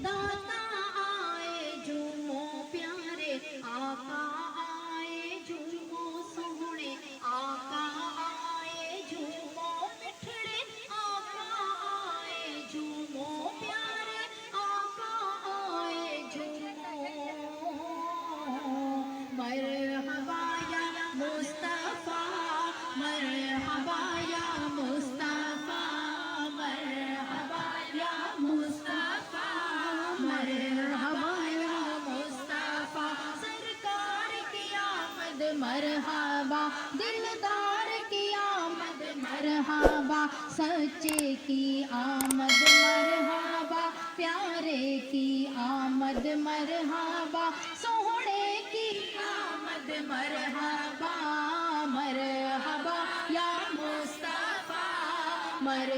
दाता आए झूमो प्यारे आका आए झूमो सोहणे आका आए झूमो मिठड़े आका आए झूमो प्यारे आका आए झूमो मरहबा या मुस्तफा मरहबा या मुस्तफा मरहबा या मुस्तफा मरहबा या मुस्तफा सरकार की आमद मरहबा दिलदार की आमद मरहबा सच्चे की आमद मरहबा प्यारे की आमद मरहबा सोहणे की आमद मरहबा मरहबा या मुस्तफा मर